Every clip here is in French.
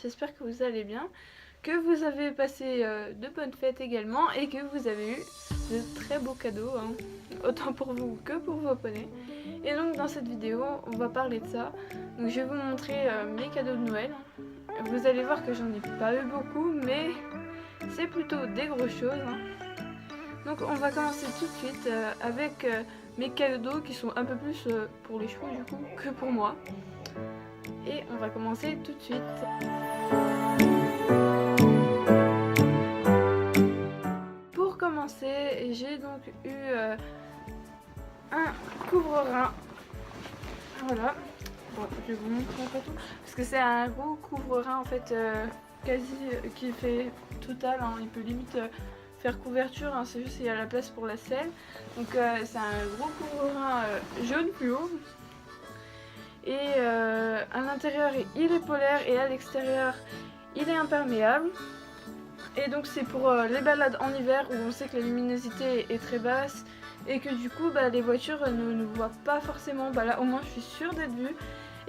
j'espère que vous allez bien, que vous avez passé de bonnes fêtes également et que vous avez eu de très beaux cadeaux, hein, autant pour vous que pour vos poneys. Et donc dans cette vidéo, on va parler de ça. Donc je vais vous montrer mes cadeaux de Noël. Vous allez voir que j'en ai pas eu beaucoup, mais c'est plutôt des grosses choses, hein. Donc on va commencer tout de suite avec mes cadeaux qui sont un peu plus pour les chevaux du coup que pour moi. Et on va commencer tout de suite. Pour commencer, j'ai donc eu un couvre-rein. Voilà. Bon, je vais vous montrer un peu tout. Parce que c'est un gros couvre-rein en fait, quasi qui fait total, hein. Il peut limite faire couverture, hein. C'est juste qu'il y a la place pour la selle. Donc c'est un gros couvre-rein jaune fluo. Et à l'intérieur il est polaire et à l'extérieur il est imperméable. Et donc c'est pour les balades en hiver où on sait que la luminosité est très basse et que du coup les voitures ne nous voient pas forcément. Là au moins je suis sûre d'être vue.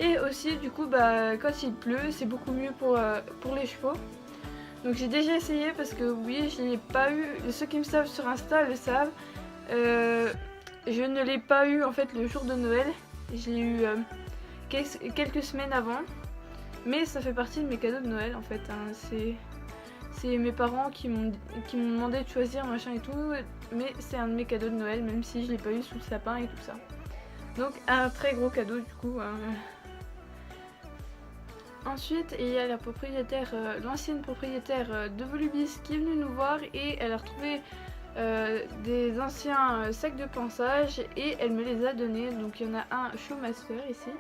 Et aussi du coup quand il pleut c'est beaucoup mieux pour les chevaux. Donc j'ai déjà essayé parce que oui je n'ai pas eu, ceux qui me savent sur Insta le savent, je ne l'ai pas eu en fait le jour de Noël. Je l'ai eu quelques semaines avant. Mais ça fait partie de mes cadeaux de Noël en fait, hein. C'est mes parents qui m'ont demandé de choisir machin et tout, mais c'est un de mes cadeaux de Noël, même si je l'ai pas eu sous le sapin et tout ça. Donc un très gros cadeau du coup, hein. Ensuite il y a la propriétaire, l'ancienne propriétaire de Volubis qui est venue nous voir et elle a retrouvé des anciens sacs de pansage et elle me les a donnés. Donc il y en a un Showmaster ici,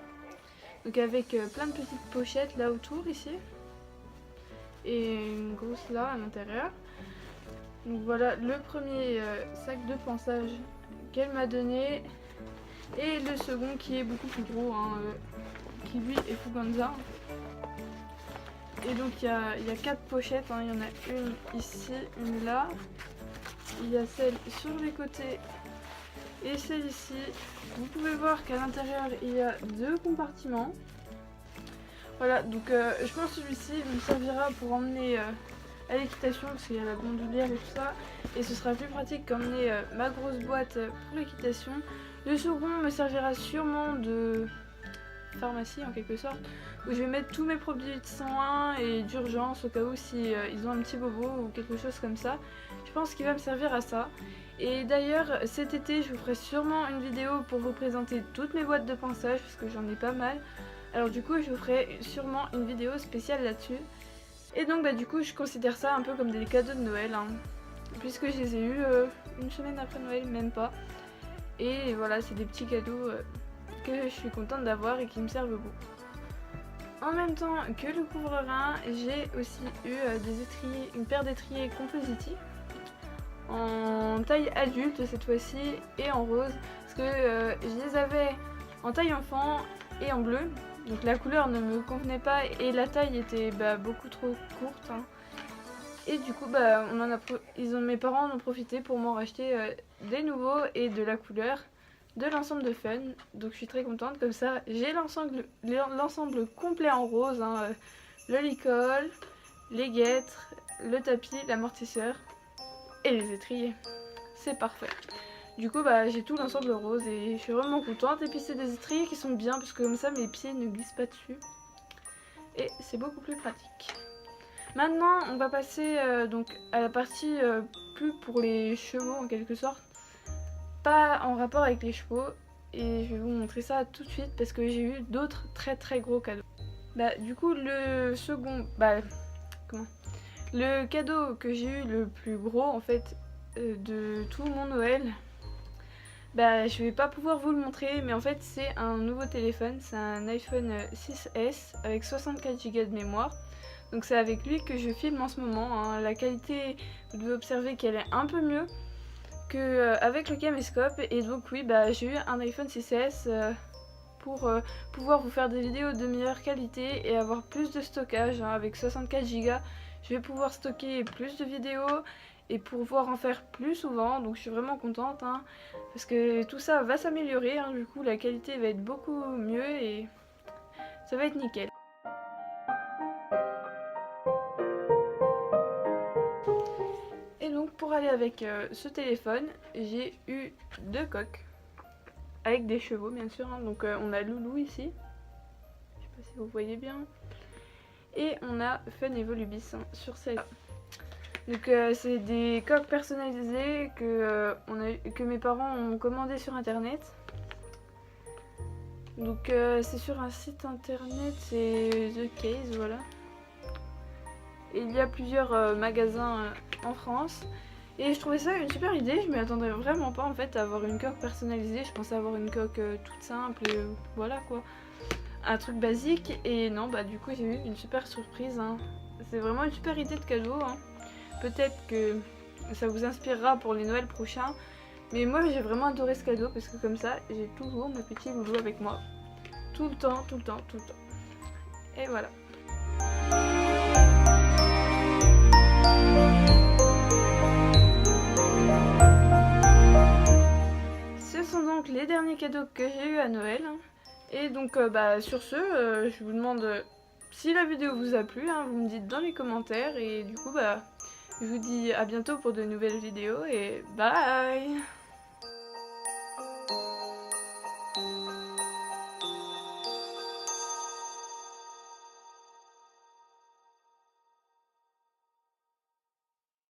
donc avec plein de petites pochettes là autour ici. Et une grosse là à l'intérieur. Donc voilà le premier sac de pansage qu'elle m'a donné. Et le second qui est beaucoup plus gros, hein, qui lui est Fuganza. Et donc il y a 4 pochettes, hein. Il y en a une ici, une là. Il y a celle sur les côtés et celle ici. Vous pouvez voir qu'à l'intérieur il y a 2 compartiments. Voilà, donc je pense que celui-ci me servira pour emmener à l'équitation parce qu'il y a la bandoulière et tout ça. Et ce sera plus pratique qu'emmener ma grosse boîte pour l'équitation. Le second me servira sûrement de pharmacie en quelque sorte, où je vais mettre tous mes produits de 101 et d'urgence au cas où si ils ont un petit bobo ou quelque chose comme ça. Je pense qu'il va me servir à ça. Et d'ailleurs cet été je vous ferai sûrement une vidéo pour vous présenter toutes mes boîtes de pansage parce que j'en ai pas mal. Alors du coup je vous ferai sûrement une vidéo spéciale là-dessus. Et donc du coup je considère ça un peu comme des cadeaux de Noël, hein, puisque je les ai eus une semaine après Noël, même pas. Et voilà, c'est des petits cadeaux que je suis contente d'avoir et qui me servent beaucoup. En même temps que le couvre-rein, j'ai aussi eu des étriers, une paire d'étriers Compositi en taille adulte cette fois-ci et en rose, parce que je les avais en taille enfant et en bleu. Donc la couleur ne me convenait pas et la taille était beaucoup trop courte, hein. Et du coup mes parents en ont profité pour m'en racheter des nouveaux et de la couleur, de l'ensemble de Fun. Donc je suis très contente, comme ça j'ai l'ensemble complet en rose, hein, le licol, les guêtres, le tapis, l'amortisseur et les étriers. C'est parfait. Du coup j'ai tout l'ensemble rose et je suis vraiment contente. Et puis c'est des étriers qui sont bien parce que comme ça mes pieds ne glissent pas dessus. Et c'est beaucoup plus pratique. Maintenant on va passer donc à la partie plus pour les chevaux en quelque sorte. Pas en rapport avec les chevaux. Et je vais vous montrer ça tout de suite parce que j'ai eu d'autres très gros cadeaux. Du coup le second... Le cadeau que j'ai eu le plus gros en fait de tout mon Noël, je vais pas pouvoir vous le montrer, mais en fait c'est un nouveau téléphone, c'est un iPhone 6S avec 64 Go de mémoire. Donc c'est avec lui que je filme en ce moment, hein. La qualité, vous devez observer qu'elle est un peu mieux qu'avec le caméscope. Et donc oui, j'ai eu un iPhone 6S pour pouvoir vous faire des vidéos de meilleure qualité et avoir plus de stockage, hein. Avec 64 Go, je vais pouvoir stocker plus de vidéos et pouvoir en faire plus souvent. Donc je suis vraiment contente, hein, parce que tout ça va s'améliorer, hein. Du coup la qualité va être beaucoup mieux et ça va être nickel. pour aller avec ce téléphone, j'ai eu 2 coques. Avec des chevaux bien sûr, hein. Donc on a Loulou ici. Je sais pas si vous voyez bien. Et on a Fun et Volubis hein, sur celle-là. Donc c'est des coques personnalisées que mes parents ont commandées sur internet. Donc c'est sur un site internet, c'est The Case, voilà. Et il y a plusieurs magasins en France. Et je trouvais ça une super idée, je m'y attendais vraiment pas en fait à avoir une coque personnalisée. Je pensais avoir une coque toute simple et voilà quoi. Un truc basique et non bah du coup j'ai eu une super surprise hein. C'est vraiment une super idée de cadeau hein. Peut-être que ça vous inspirera pour les Noëls prochains. Mais moi j'ai vraiment adoré ce cadeau parce que comme ça j'ai toujours mes petits loulous avec moi. Tout le temps, tout le temps, tout le temps. Et voilà. Ce sont donc les derniers cadeaux que j'ai eu à Noël. Et donc sur ce, je vous demande si la vidéo vous a plu, hein, vous me dites dans les commentaires. Et du coup je vous dis à bientôt pour de nouvelles vidéos et bye.